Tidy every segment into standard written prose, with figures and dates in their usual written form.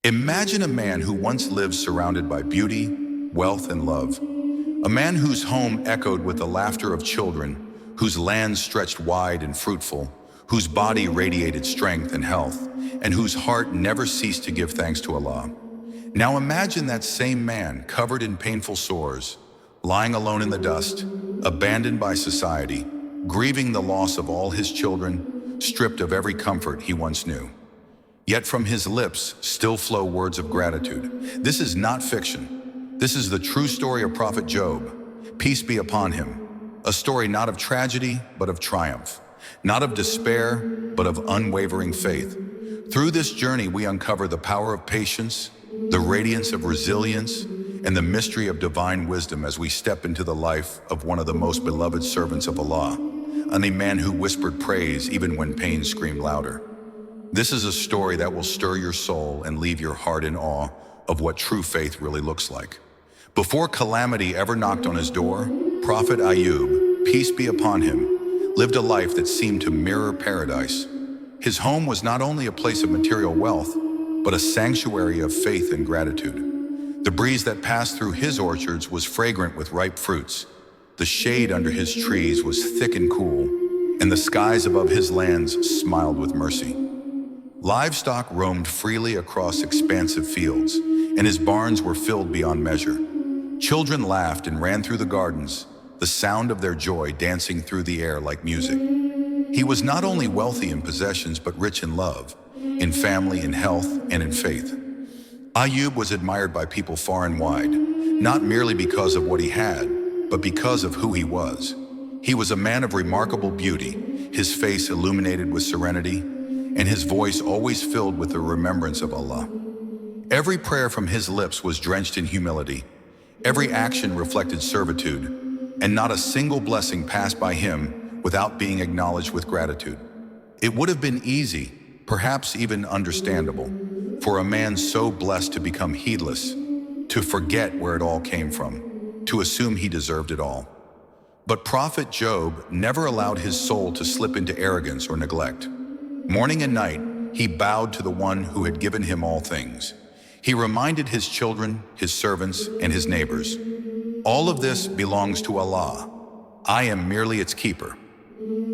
Imagine a man who once lived surrounded by beauty, wealth, and love. A man whose home echoed with the laughter of children, whose land stretched wide and fruitful, whose body radiated strength and health, and whose heart never ceased to give thanks to Allah. Now imagine that same man covered in painful sores, lying alone in the dust, abandoned by society, grieving the loss of all his children, stripped of every comfort he once knew. Yet from his lips still flow words of gratitude. This is not fiction. This is the true story of Prophet Job, peace be upon him. A story not of tragedy, but of triumph. Not of despair, but of unwavering faith. Through this journey, we uncover the power of patience, the radiance of resilience, and the mystery of divine wisdom as we step into the life of one of the most beloved servants of Allah, and a man who whispered praise even when pain screamed louder. This is a story that will stir your soul and leave your heart in awe of what true faith really looks like. Before calamity ever knocked on his door, Prophet Ayub, peace be upon him, lived a life that seemed to mirror paradise. His home was not only a place of material wealth, but a sanctuary of faith and gratitude. The breeze that passed through his orchards was fragrant with ripe fruits. The shade under his trees was thick and cool, and the skies above his lands smiled with mercy. Livestock roamed freely across expansive fields, and his barns were filled beyond measure. Children laughed and ran through the gardens, the sound of their joy dancing through the air like music. He was not only wealthy in possessions, but rich in love, in family, in health, and in faith. Ayub was admired by people far and wide, not merely because of what he had, but because of who he was. He was a man of remarkable beauty, his face illuminated with serenity, and his voice always filled with the remembrance of Allah. Every prayer from his lips was drenched in humility. Every action reflected servitude, and not a single blessing passed by him without being acknowledged with gratitude. It would have been easy, perhaps even understandable, for a man so blessed to become heedless, to forget where it all came from, to assume he deserved it all. But Prophet Job never allowed his soul to slip into arrogance or neglect. Morning and night, he bowed to the one who had given him all things. He reminded his children, his servants, and his neighbors, all of this belongs to Allah. I am merely its keeper.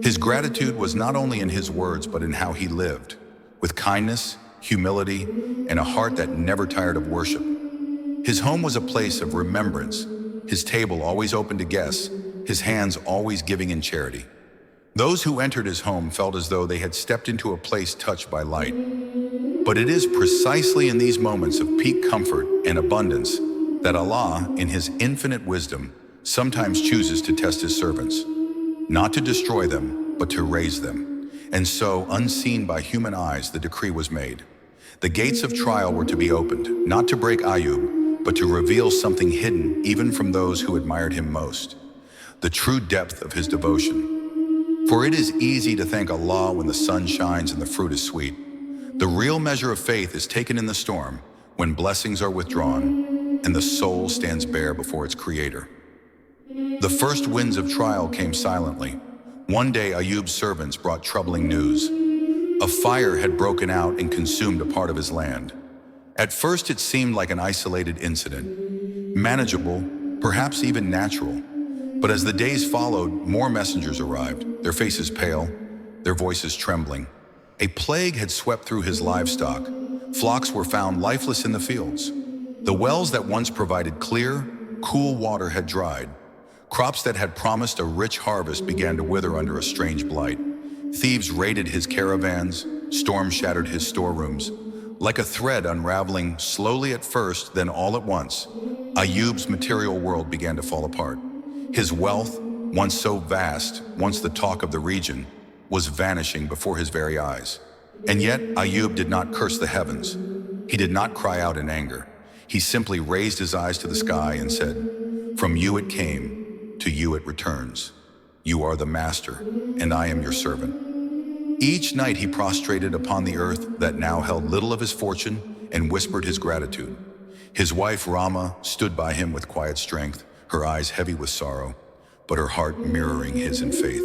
His gratitude was not only in his words, but in how he lived, with kindness, humility, and a heart that never tired of worship. His home was a place of remembrance, his table always open to guests, his hands always giving in charity. Those who entered his home felt as though they had stepped into a place touched by light. But it is precisely in these moments of peak comfort and abundance that Allah, in his infinite wisdom, sometimes chooses to test his servants, not to destroy them, but to raise them. And so, unseen by human eyes, the decree was made. The gates of trial were to be opened, not to break Ayub, but to reveal something hidden even from those who admired him most, the true depth of his devotion. For it is easy to thank Allah when the sun shines and the fruit is sweet. The real measure of faith is taken in the storm, when blessings are withdrawn and the soul stands bare before its creator. The first winds of trial came silently. One day Ayub's servants brought troubling news. A fire had broken out and consumed a part of his land. At first it seemed like an isolated incident, manageable, perhaps even natural. But as the days followed, more messengers arrived, their faces pale, their voices trembling. A plague had swept through his livestock. Flocks were found lifeless in the fields. The wells that once provided clear, cool water had dried. Crops that had promised a rich harvest began to wither under a strange blight. Thieves raided his caravans, storms shattered his storerooms. Like a thread unraveling slowly at first, then all at once, Ayub's material world began to fall apart. His wealth, once so vast, once the talk of the region, was vanishing before his very eyes. And yet, Ayub did not curse the heavens. He did not cry out in anger. He simply raised his eyes to the sky and said, "From you it came, to you it returns. You are the master, and I am your servant." Each night he prostrated upon the earth that now held little of his fortune and whispered his gratitude. His wife Rama stood by him with quiet strength, her eyes heavy with sorrow, but her heart mirroring his in faith.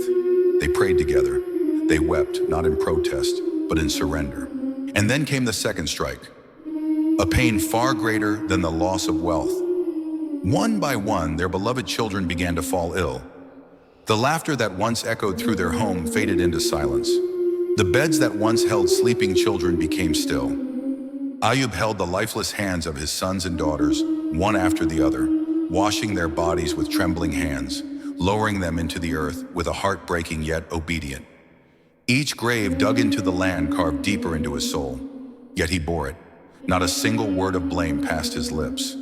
They prayed together. They wept, not in protest, but in surrender. And then came the second strike. a pain far greater than the loss of wealth. One by one, their beloved children began to fall ill. The laughter that once echoed through their home faded into silence. The beds that once held sleeping children became still. Ayub held the lifeless hands of his sons and daughters, one after the other, washing their bodies with trembling hands, lowering them into the earth with a heart-breaking yet obedient. Each grave dug into the land carved deeper into his soul, yet he bore it. Not a single word of blame passed his lips.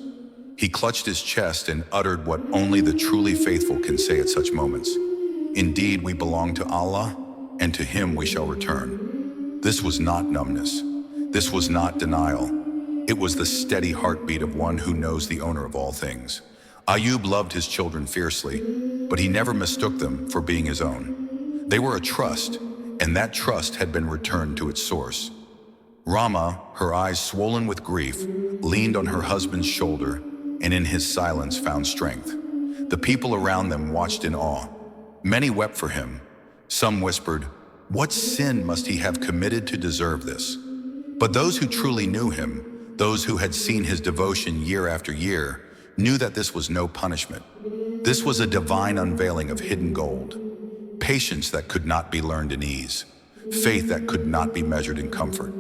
He clutched his chest and uttered what only the truly faithful can say at such moments. Indeed, we belong to Allah, and to Him we shall return. This was not numbness. This was not denial. It was the steady heartbeat of one who knows the owner of all things. Ayub loved his children fiercely, but he never mistook them for being his own. They were a trust, and that trust had been returned to its source. Rama, her eyes swollen with grief, leaned on her husband's shoulder, and in his silence found strength. The people around them watched in awe. Many wept for him. Some whispered, "What sin must he have committed to deserve this?" But those who truly knew him, those who had seen his devotion year after year, knew that this was no punishment. This was a divine unveiling of hidden gold. Patience that could not be learned in ease. Faith that could not be measured in comfort.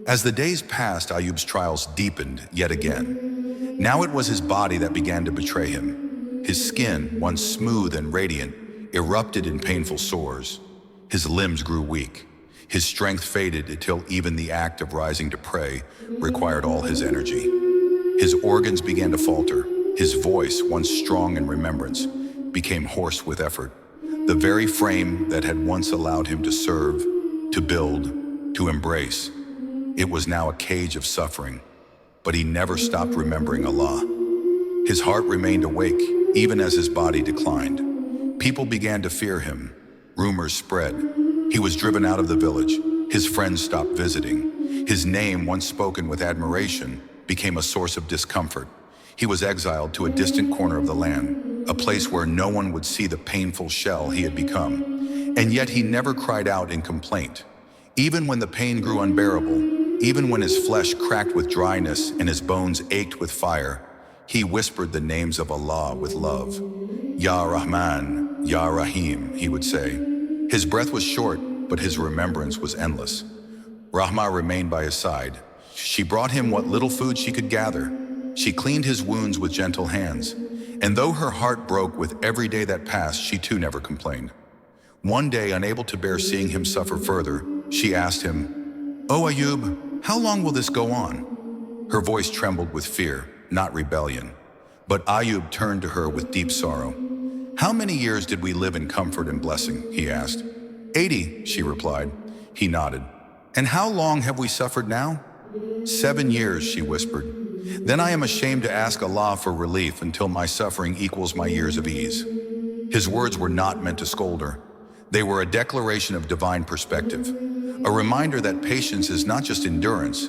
As the days passed, Ayub's trials deepened yet again. Now it was his body that began to betray him. His skin, once smooth and radiant, erupted in painful sores. His limbs grew weak. His strength faded until even the act of rising to pray required all his energy. His organs began to falter. His voice, once strong in remembrance, became hoarse with effort. The very frame that had once allowed him to serve, to build, to embrace, it was now a cage of suffering. But he never stopped remembering Allah. His heart remained awake, even as his body declined. People began to fear him. Rumors spread. He was driven out of the village. His friends stopped visiting. His name, once spoken with admiration, became a source of discomfort. He was exiled to a distant corner of the land, a place where no one would see the painful shell he had become. And yet he never cried out in complaint. Even when the pain grew unbearable, even when his flesh cracked with dryness and his bones ached with fire, he whispered the names of Allah with love. Ya Rahman, Ya Rahim, he would say. His breath was short, but his remembrance was endless. Rahma remained by his side. She brought him what little food she could gather. She cleaned his wounds with gentle hands. And though her heart broke with every day that passed, she too never complained. One day, unable to bear seeing him suffer further, she asked him, "O Ayub, how long will this go on?" Her voice trembled with fear, not rebellion. But Ayub turned to her with deep sorrow. "How many years did we live in comfort and blessing?" he asked. 80, she replied. He nodded. "And how long have we suffered now?" 7 years, she whispered. "Then I am ashamed to ask Allah for relief until my suffering equals my years of ease." His words were not meant to scold her. They were a declaration of divine perspective, a reminder that patience is not just endurance,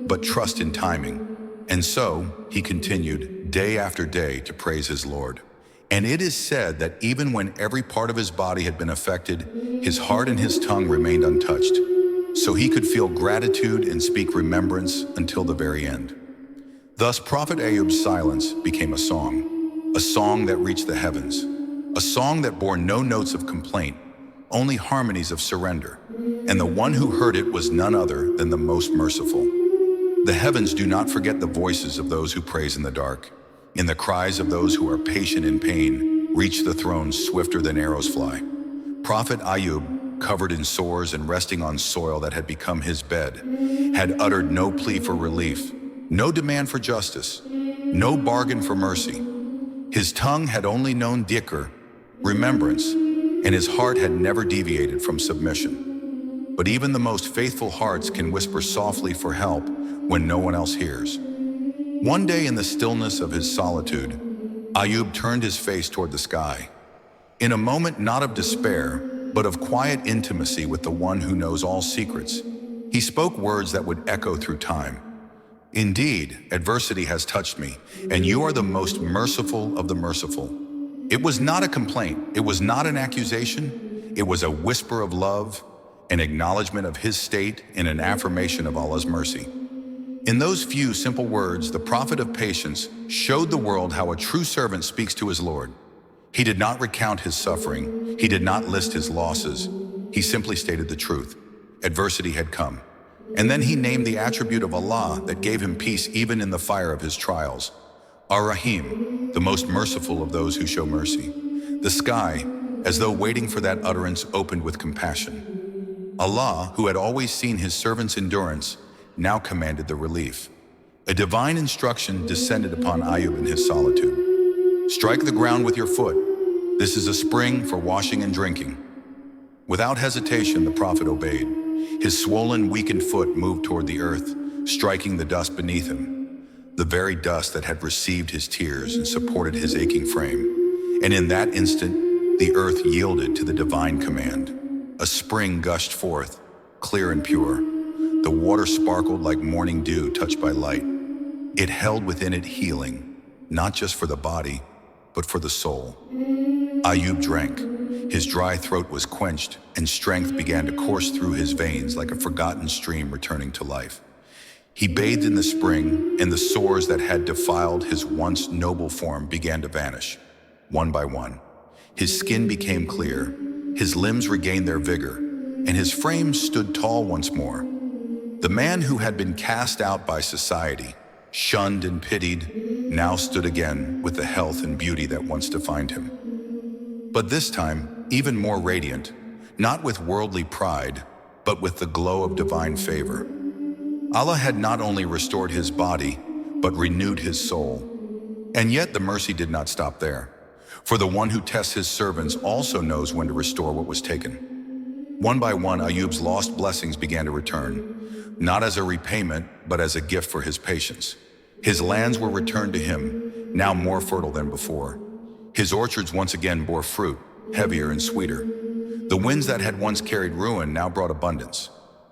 but trust in timing. And so, he continued, day after day, to praise his Lord. And it is said that even when every part of his body had been affected, his heart and his tongue remained untouched, so he could feel gratitude and speak remembrance until the very end. Thus, Prophet Ayub's silence became a song that reached the heavens, a song that bore no notes of complaint, only harmonies of surrender, and the one who heard it was none other than the most merciful. The heavens do not forget the voices of those who praise in the dark, and the cries of those who are patient in pain reach the throne swifter than arrows fly. Prophet Ayub, covered in sores and resting on soil that had become his bed, had uttered no plea for relief, no demand for justice, no bargain for mercy. His tongue had only known dhikr, remembrance, and his heart had never deviated from submission. But even the most faithful hearts can whisper softly for help when no one else hears. One day in the stillness of his solitude, Ayub turned his face toward the sky. In a moment not of despair, but of quiet intimacy with the one who knows all secrets, he spoke words that would echo through time. "Indeed, adversity has touched me, and you are the most merciful of the merciful." It was not a complaint, it was not an accusation, it was a whisper of love, an acknowledgement of his state, and an affirmation of Allah's mercy. In those few simple words, the prophet of patience showed the world how a true servant speaks to his Lord. He did not recount his suffering. He did not list his losses. He simply stated the truth. Adversity had come. And then he named the attribute of Allah that gave him peace even in the fire of his trials. Ar-Rahim, the most merciful of those who show mercy. The sky, as though waiting for that utterance, opened with compassion. Allah, who had always seen his servant's endurance, now commanded the relief. A divine instruction descended upon Ayub in his solitude. Strike the ground with your foot. This is a spring for washing and drinking. Without hesitation, the prophet obeyed. His swollen, weakened foot moved toward the earth, striking the dust beneath him, the very dust that had received his tears and supported his aching frame. And in that instant, the earth yielded to the divine command. A spring gushed forth, clear and pure. The water sparkled like morning dew touched by light. It held within it healing, not just for the body, but for the soul. Ayub drank. His dry throat was quenched, and strength began to course through his veins like a forgotten stream returning to life. He bathed in the spring, and the sores that had defiled his once noble form began to vanish, one by one. His skin became clear, his limbs regained their vigor, and his frame stood tall once more. The man who had been cast out by society, shunned and pitied, now stood again with the health and beauty that once defined him. But this time, even more radiant, not with worldly pride, but with the glow of divine favor. Allah had not only restored his body, but renewed his soul. And yet the mercy did not stop there. For the one who tests his servants also knows when to restore what was taken. One by one, Ayub's lost blessings began to return, not as a repayment, but as a gift for his patience. His lands were returned to him, now more fertile than before. His orchards once again bore fruit, heavier and sweeter. The winds that had once carried ruin now brought abundance.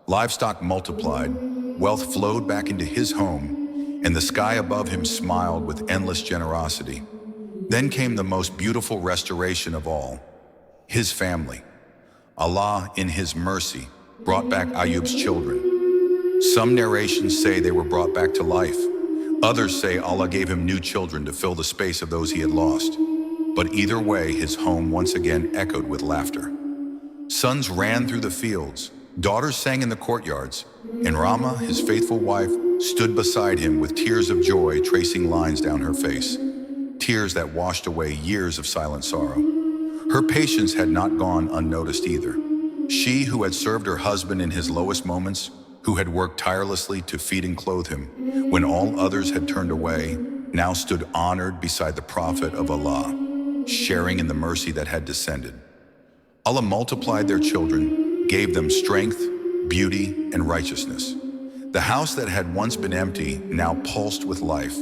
Livestock multiplied, wealth flowed back into his home, and the sky above him smiled with endless generosity. Then came the most beautiful restoration of all, his family. Allah, in his mercy, brought back Ayub's children. Some narrations say they were brought back to life. Others say Allah gave him new children to fill the space of those he had lost. But either way, his home once again echoed with laughter. Sons ran through the fields, daughters sang in the courtyards, and Rama, his faithful wife, stood beside him with tears of joy tracing lines down her face, tears that washed away years of silent sorrow. Her patience had not gone unnoticed either. She who had served her husband in his lowest moments, who had worked tirelessly to feed and clothe him when all others had turned away, now stood honored beside the Prophet of Allah, sharing in the mercy that had descended. Allah multiplied their children, gave them strength, beauty, and righteousness. The house that had once been empty now pulsed with life,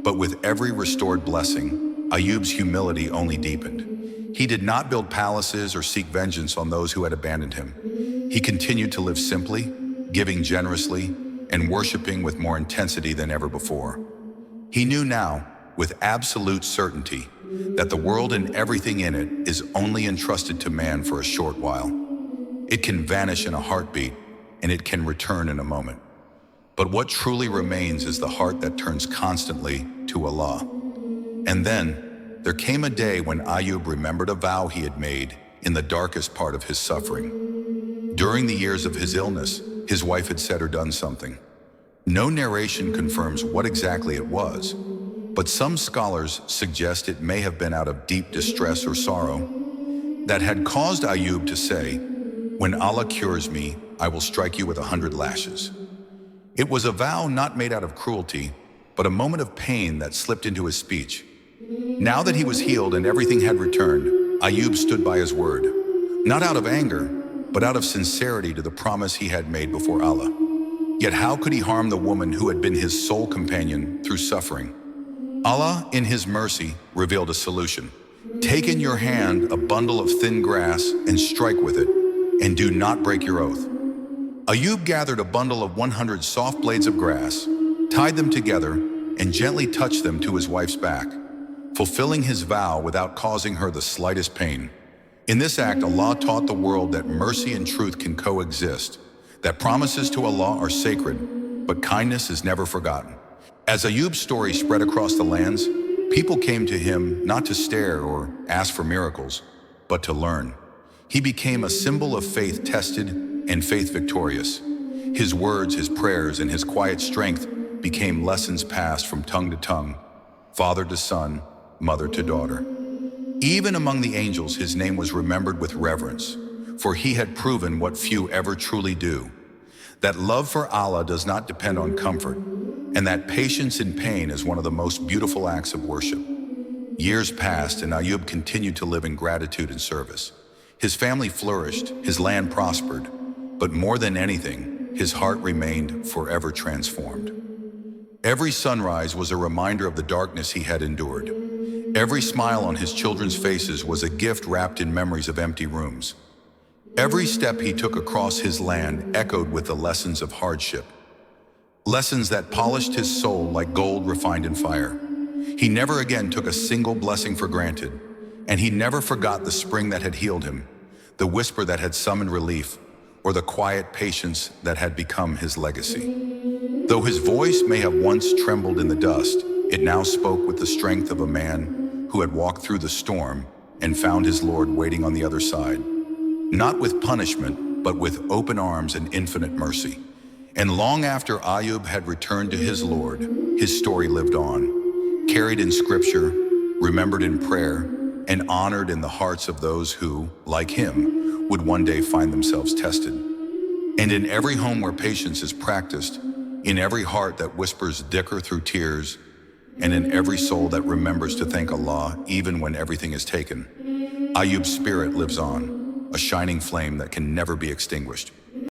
but with every restored blessing, Ayub's humility only deepened. He did not build palaces or seek vengeance on those who had abandoned him. He continued to live simply, giving generously, and worshiping with more intensity than ever before. He knew now, with absolute certainty, that the world and everything in it is only entrusted to man for a short while. It can vanish in a heartbeat, and it can return in a moment. But what truly remains is the heart that turns constantly to Allah. And then, there came a day when Ayub remembered a vow he had made in the darkest part of his suffering. During the years of his illness, his wife had said or done something. No narration confirms what exactly it was, but some scholars suggest it may have been out of deep distress or sorrow that had caused Ayub to say, "When Allah cures me, I will strike you with 100 lashes." It was a vow not made out of cruelty, but a moment of pain that slipped into his speech. Now that he was healed and everything had returned, Ayub stood by his word, not out of anger, but out of sincerity to the promise he had made before Allah. Yet how could he harm the woman who had been his sole companion through suffering? Allah, in his mercy, revealed a solution. Take in your hand a bundle of thin grass and strike with it, and do not break your oath. Ayub gathered a bundle of 100 soft blades of grass, tied them together, and gently touched them to his wife's back, fulfilling his vow without causing her the slightest pain. In this act, Allah taught the world that mercy and truth can coexist, that promises to Allah are sacred, But kindness is never forgotten. As Ayub's story spread across the lands, people came to him not to stare or ask for miracles, but to learn. He became a symbol of faith tested and faith victorious. His words, his prayers, and his quiet strength became lessons passed from tongue to tongue, father to son, mother to daughter. Even among the angels, his name was remembered with reverence, for he had proven what few ever truly do, that love for Allah does not depend on comfort, and that patience in pain is one of the most beautiful acts of worship. Years passed, and Ayub continued to live in gratitude and service. His family flourished, his land prospered, but more than anything, his heart remained forever transformed. Every sunrise was a reminder of the darkness he had endured. Every smile on his children's faces was a gift wrapped in memories of empty rooms. Every step he took across his land echoed with the lessons of hardship, lessons that polished his soul like gold refined in fire. He never again took a single blessing for granted, and he never forgot the spring that had healed him, the whisper that had summoned relief, or the quiet patience that had become his legacy. Though his voice may have once trembled in the dust, it now spoke with the strength of a man who had walked through the storm and found his Lord waiting on the other side, not with punishment, but with open arms and infinite mercy. And long after Ayub had returned to his Lord, his story lived on, carried in scripture, remembered in prayer, and honored in the hearts of those who, like him, would one day find themselves tested. And in every home where patience is practiced, in every heart that whispers dhikr through tears, and in every soul that remembers to thank Allah even when everything is taken, Ayub's spirit lives on, a shining flame that can never be extinguished.